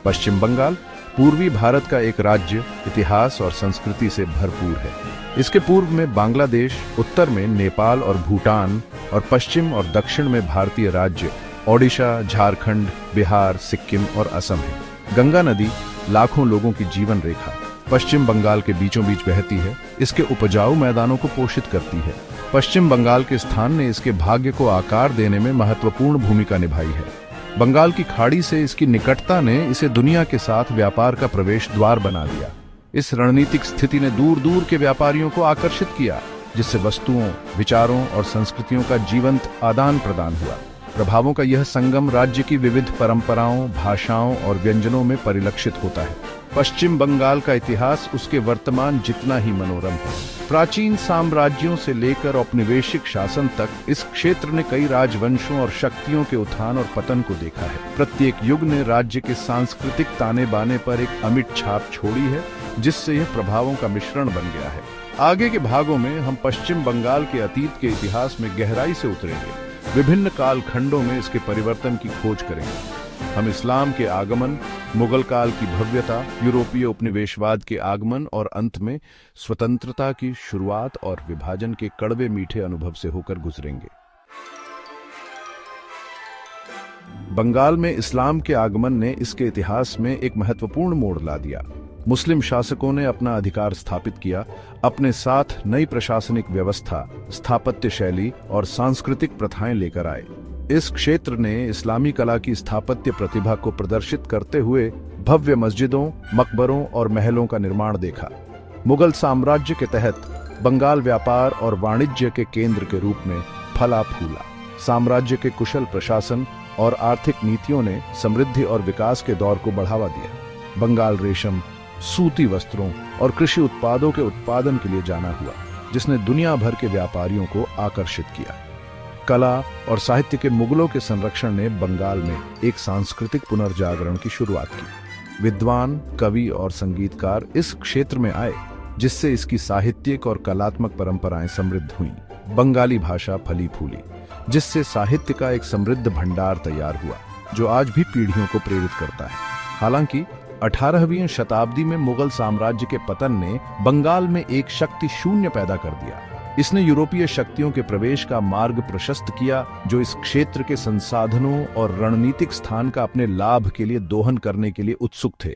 पश्चिम बंगाल पूर्वी भारत का एक राज्य इतिहास और संस्कृति से भरपूर है। इसके पूर्व में बांग्लादेश, उत्तर में नेपाल और भूटान और पश्चिम और दक्षिण में भारतीय राज्य ओडिशा, झारखंड, बिहार, सिक्किम और असम है। गंगा नदी लाखों लोगों की जीवन रेखा पश्चिम बंगाल के बीचों बीच बहती है। इसके उपजाऊ मैदानों को पोषित करती है। पश्चिम बंगाल के स्थान ने इसके भाग्य को आकार देने में महत्वपूर्ण भूमिका निभाई है। बंगाल की खाड़ी से इसकी निकटता ने इसे दुनिया के साथ व्यापार का प्रवेश द्वार बना दिया। इस रणनीतिक स्थिति ने दूर दूर के व्यापारियों को आकर्षित किया, जिससे वस्तुओं, विचारों और संस्कृतियों का जीवंत आदान प्रदान हुआ। प्रभावों का यह संगम राज्य की विविध परंपराओं, भाषाओं और व्यंजनों में परिलक्षित होता है। पश्चिम बंगाल का इतिहास उसके वर्तमान जितना ही मनोरम है। प्राचीन साम्राज्यों से लेकर औपनिवेशिक शासन तक इस क्षेत्र ने कई राजवंशों और शक्तियों के उत्थान और पतन को देखा है। प्रत्येक युग ने राज्य के सांस्कृतिक ताने बाने पर एक अमिट छाप छोड़ी है, जिससे यह प्रभावों का मिश्रण बन गया है। आगे के भागों में हम पश्चिम बंगाल के अतीत के इतिहास में गहराई से उतरेंगे। विभिन्न कालखंडों में इसके परिवर्तन की खोज करेंगे। हम इस्लाम के आगमन, मुगल काल की भव्यता, यूरोपीय उपनिवेशवाद के आगमन और अंत में स्वतंत्रता की शुरुआत और विभाजन के कड़वे मीठे अनुभव से होकर गुजरेंगे। बंगाल में इस्लाम के आगमन ने इसके इतिहास में एक महत्वपूर्ण मोड़ ला दिया। मुस्लिम शासकों ने अपना अधिकार स्थापित किया, अपने साथ नई प्रशासनिक व्यवस्था, स्थापत्य शैली और सांस्कृतिक प्रथाएं लेकर आए। इस क्षेत्र ने इस्लामी कला की स्थापत्य प्रतिभा को प्रदर्शित करते हुए भव्य मस्जिदों, मकबरों और महलों का निर्माण देखा। मुगल साम्राज्य के तहत बंगाल व्यापार और वाणिज्य के केंद्र के रूप में फला फूला। साम्राज्य के कुशल प्रशासन और आर्थिक नीतियों ने समृद्धि और विकास के दौर को बढ़ावा दिया। बंगाल रेशम, सूती वस्त्रों और कृषि उत्पादों के उत्पादन के लिए जाना हुआ, जिसने दुनिया भर के व्यापारियों को आकर्षित किया। कला और साहित्य के मुगलों के संरक्षण ने बंगाल में एक सांस्कृतिक पुनर्जागरण की शुरुआत की। विद्वान, कवि और संगीतकार इस क्षेत्र में आए, जिससे इसकी साहित्यिक और कलात्मक परंपराएं समृद्ध हुईं। बंगाली भाषा फली फूली, जिससे साहित्य का एक समृद्ध भंडार तैयार हुआ, जो आज भी पीढ़ियों को प्रेरित करता है। हालांकि 18वीं शताब्दी में मुगल साम्राज्य के पतन ने बंगाल में एक शक्ति शून्य पैदा कर दिया। इसने यूरोपीय शक्तियों के प्रवेश का मार्ग प्रशस्त किया, जो इस क्षेत्र के संसाधनों और रणनीतिक स्थान का अपने लाभ के लिए दोहन करने के लिए उत्सुक थे।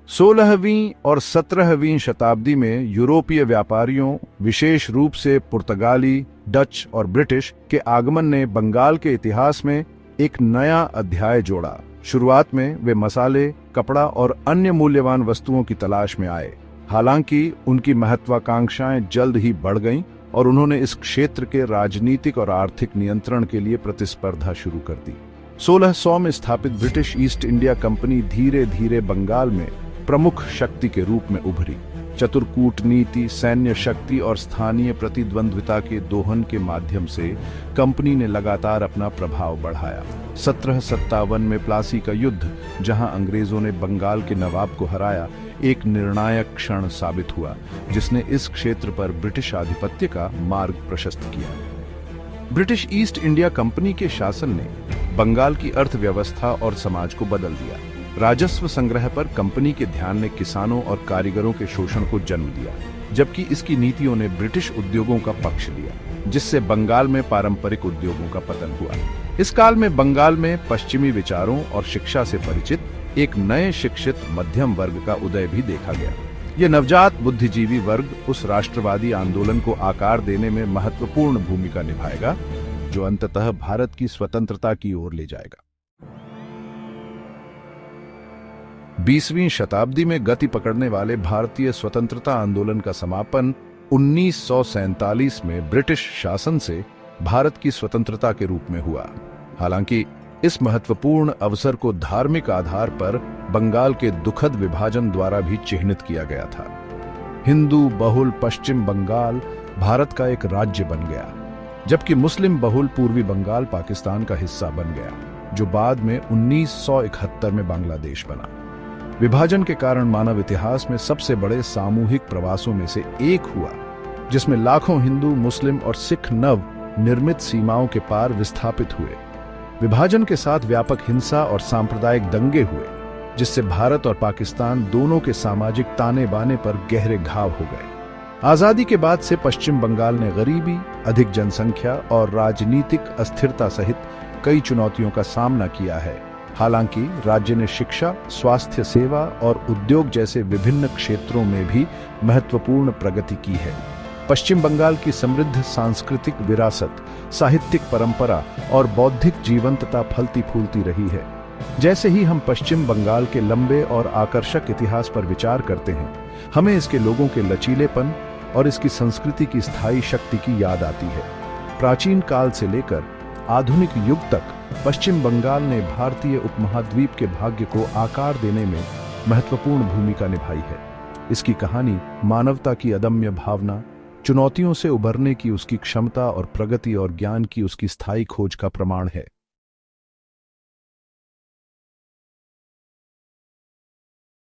16वीं और 17वीं शताब्दी में यूरोपीय व्यापारियों, विशेष रूप से पुर्तगाली, डच और ब्रिटिश के आगमन ने बंगाल के इतिहास में एक नया अध्याय जोड़ा। शुरुआत में वे मसाले, कपड़ा और अन्य मूल्यवान वस्तुओं की तलाश में आए। हालांकि उनकी महत्वाकांक्षाएं जल्द ही बढ़ गईं और उन्होंने इस क्षेत्र के राजनीतिक और आर्थिक नियंत्रण के लिए प्रतिस्पर्धा शुरू कर दी। 1600 में स्थापित ब्रिटिश ईस्ट इंडिया कंपनी धीरे धीरे बंगाल में प्रमुख शक्ति के रूप में उभरी। चतुर कूटनीति, सैन्य शक्ति और स्थानीय प्रतिद्वंद्विता के दोहन के माध्यम से कंपनी ने लगातार अपना प्रभाव बढ़ाया। 1757 में प्लासी का युद्ध, जहां अंग्रेजों ने बंगाल के नवाब को हराया, एक निर्णायक क्षण साबित हुआ, जिसने इस क्षेत्र पर ब्रिटिश आधिपत्य का मार्ग प्रशस्त किया। ब्रिटिश ईस्ट इंडिया कंपनी के शासन ने बंगाल की अर्थव्यवस्था और समाज को बदल दिया। राजस्व संग्रह पर कंपनी के ध्यान ने किसानों और कारीगरों के शोषण को जन्म दिया, जबकि इसकी नीतियों ने ब्रिटिश उद्योगों का पक्ष लिया, जिससे बंगाल में पारंपरिक उद्योगों का पतन हुआ। इस काल में बंगाल में पश्चिमी विचारों और शिक्षा से परिचित एक नए शिक्षित मध्यम वर्ग का उदय भी देखा गया। यह नवजात बुद्धिजीवी वर्ग उस राष्ट्रवादी आंदोलन को आकार देने में महत्वपूर्ण भूमिका निभाएगा, जो अंततः भारत की स्वतंत्रता की ओर ले जाएगा। 20वीं शताब्दी में गति पकड़ने वाले भारतीय स्वतंत्रता आंदोलन का समापन 1947 में ब्रिटिश शासन से भारत की स्वतंत्रता के रूप में हुआ। हालांकि इस महत्वपूर्ण अवसर को धार्मिक आधार पर बंगाल के दुखद विभाजन द्वारा भी चिह्नित किया गया था। हिंदू बहुल पश्चिम बंगाल भारत का एक राज्य बन गया, जबकि मुस्लिम बहुल पूर्वी बंगाल पाकिस्तान का हिस्सा बन गया, जो बाद में 1971 में बांग्लादेश बना। विभाजन के कारण मानव इतिहास में सबसे बड़े सामूहिक प्रवासों में से एक हुआ, जिसमें लाखों हिंदू, मुस्लिम और सिख नव निर्मित सीमाओं के पार विस्थापित हुए। विभाजन के साथ व्यापक हिंसा और सांप्रदायिक दंगे हुए, जिससे भारत और पाकिस्तान दोनों के सामाजिक ताने बाने पर गहरे घाव हो गए। आजादी के बाद से पश्चिम बंगाल ने गरीबी, अधिक जनसंख्या और राजनीतिक अस्थिरता सहित कई चुनौतियों का सामना किया है। हालांकि राज्य ने शिक्षा, स्वास्थ्य सेवा और उद्योग जैसे विभिन्न क्षेत्रों में भी महत्वपूर्ण प्रगति की है। पश्चिम बंगाल की समृद्ध सांस्कृतिक विरासत, साहित्यिक परंपरा और बौद्धिक जीवंतता फलती फूलती रही है। जैसे ही हम पश्चिम बंगाल के लंबे और आकर्षक इतिहास पर विचार करते हैं, हमें इसके लोगों के लचीलेपन और इसकी संस्कृति की स्थायी शक्ति की याद आती है। प्राचीन काल से लेकर आधुनिक युग तक पश्चिम बंगाल ने भारतीय उपमहाद्वीप के भाग्य को आकार देने में महत्वपूर्ण भूमिका निभाई है। इसकी कहानी मानवता की अदम्य भावना, चुनौतियों से उबरने की उसकी क्षमता और प्रगति और ज्ञान की उसकी स्थायी खोज का प्रमाण है।